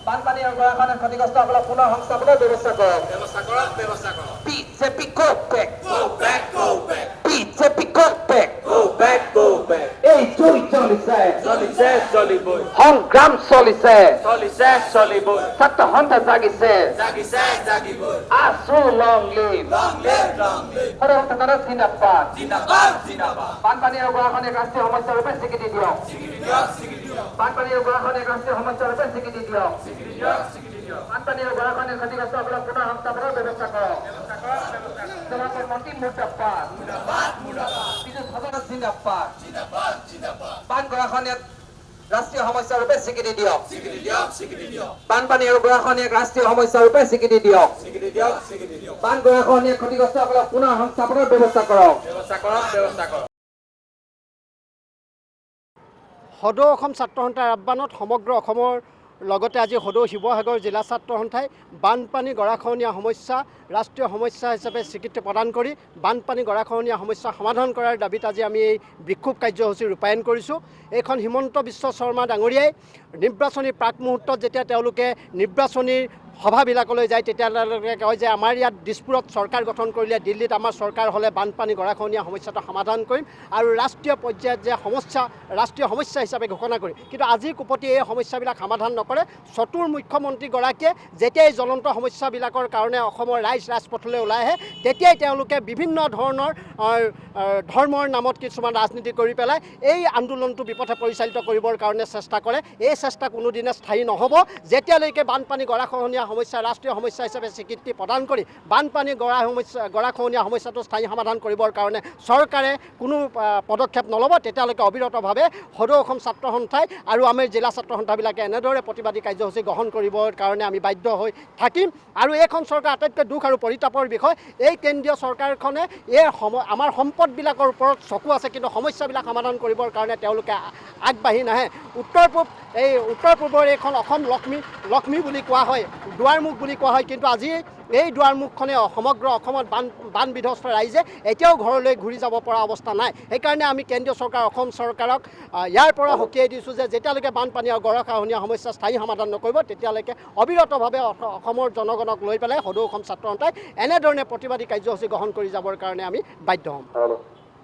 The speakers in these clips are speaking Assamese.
বানপানীৰ গৰাখহনীয়া ক্ষতিগ্ৰস্তসকলক পুনৰ সংস্থাপনৰ ব্যৱস্থা কৰক। BJP go back. BJP go back. এই চলিছে সংগ্ৰাম চলিছে ছাত্ৰ সন্থা জাগিছে আছো লং লিভ জিন্দাবাদ। বানপানীৰ গৰাখহনীয়া ৰাষ্ট্ৰীয় সমস্যা ৰূপে স্বীকৃতি দিয়ক। বানপানীৰ গৰাখহনীয়া ৰাষ্ট্ৰীয় সমস্যা ৰূপে স্বীকৃতি দিয়ক। বানপানীৰ গৰাখহনীয়া ক্ষতিগ্ৰস্তসকলক পুনৰ সংস্থাপনৰ ব্যৱস্থা কৰক। জনাব মন্ত্ৰী মুৰ্দাবাদ। বিজু সদনত জিন্দাবাদ। বান গৰাখহনীয়াত ৰাষ্ট্ৰীয় সমস্যা ৰূপে স্বীকৃতি দিয়ক। বানপানীৰ গৰাখহনীয়াক ৰাষ্ট্ৰীয় সমস্যা ৰূপে স্বীকৃতি দিয়ক। বান গৰাখহনীয়া ক্ষতিগ্ৰস্তসকলক পুনৰ সংস্থাপনৰ ব্যৱস্থা কৰক। সদৌ অসম ছাত্ৰ সন্থাৰ আহ্বানত সমগ্ৰ অসমৰ লগতে আজি সদৌ শিৱসাগৰ জিলা ছাত্ৰ সন্থাই বানপানী গৰাখহনীয়া সমস্যা ৰাষ্ট্ৰীয় সমস্যা হিচাপে স্বীকৃতি প্ৰদান কৰি বানপানী গৰাখহনীয়া সমস্যা সমাধান কৰাৰ দাবীত আজি আমি এই বিক্ষোভ কাৰ্যসূচী ৰূপায়ণ কৰিছোঁ। এইখন হিমন্ত বিশ্ব শৰ্মা ডাঙৰীয়াই নিৰ্বাচনী প্ৰাক মুহূৰ্তত যেতিয়া তেওঁলোকে নিৰ্বাচনীৰ সভাবিলাকলৈ যায় তেতিয়া তেওঁলোকে কয় যে আমাৰ ইয়াত দিছপুৰত চৰকাৰ গঠন কৰিলে দিল্লীত আমাৰ চৰকাৰ হ'লে বানপানী গৰাখহনীয়া সমস্যাটো সমাধান কৰিম আৰু ৰাষ্ট্ৰীয় পৰ্যায়ত যে ৰাষ্ট্ৰীয় সমস্যা হিচাপে ঘোষণা কৰিম। কিন্তু আজি কুপতি এই সমস্যাবিলাক সমাধান নকৰে। চতুৰ মুখ্যমন্ত্ৰীগৰাকীয়ে যেতিয়াই জ্বলন্ত সমস্যাবিলাকৰ কাৰণে অসমৰ ৰাইজ ৰাজপথলৈ ওলাই আহে তেতিয়াই তেওঁলোকে বিভিন্ন ধৰণৰ ধৰ্মৰ নামত কিছুমান ৰাজনীতি কৰি পেলাই এই আন্দোলনটো বিপথে পৰিচালিত কৰিবৰ কাৰণে চেষ্টা কৰে। এই চেষ্টা কোনোদিনে স্থায়ী নহ'ব। যেতিয়ালৈকে বানপানী গৰাখহনীয়া সমস্যা ৰাষ্ট্ৰীয় সমস্যা হিচাপে স্বীকৃতি প্ৰদান কৰি বানপানী গৰাখহনীয়া সমস্যাটো স্থায়ী সমাধান কৰিবৰ কাৰণে চৰকাৰে কোনো পদক্ষেপ নল'ব তেতিয়ালৈকে অবিৰতভাৱে সদৌ অসম ছাত্ৰ সন্থাই আৰু আমাৰ জিলা ছাত্ৰ সন্থাবিলাকে এনেদৰে প্ৰতিবাদী কাৰ্যসূচী গ্ৰহণ কৰিবৰ কাৰণে আমি বাধ্য হৈ থাকিম। আৰু এইখন চৰকাৰ আটাইতকৈ দুখ আৰু পৰিতাপৰ বিষয় এই কেন্দ্ৰীয় চৰকাৰখনে আমাৰ সম্পদবিলাকৰ ওপৰত চকু আছে কিন্তু সমস্যাবিলাক সমাধান কৰিবৰ কাৰণে তেওঁলোকে আগবাঢ়ি নাহে। উত্তৰ পূবৰ এইখন অসম লক্ষ্মী বুলি কোৱা হয়, দুৱাৰমুখ বুলি কোৱা হয়, কিন্তু আজি এই দুৱাৰমুখখনে সমগ্ৰ অসমত বান বিধ্বস্ত ৰাইজে এতিয়াও ঘৰলৈ ঘূৰি যাব পৰা অৱস্থা নাই। সেইকাৰণে আমি কেন্দ্ৰীয় চৰকাৰ অসম চৰকাৰক ইয়াৰ পৰা সকীয়াই দিছোঁ যে যেতিয়ালৈকে বানপানী আৰু গৰাখহনীয়া সমস্যা স্থায়ী সমাধান নকৰিব তেতিয়ালৈকে অবিৰতভাৱে অসমৰ জনগণক লৈ পেলাই সদৌ অসম ছাত্ৰ সন্থাই এনেধৰণে প্ৰতিবাদী কাৰ্যসূচী গ্ৰহণ কৰি যাবৰ কাৰণে আমি বাধ্য হ'ম।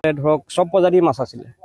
ধৰক চব প্ৰজাতিৰ মাছ আছিলে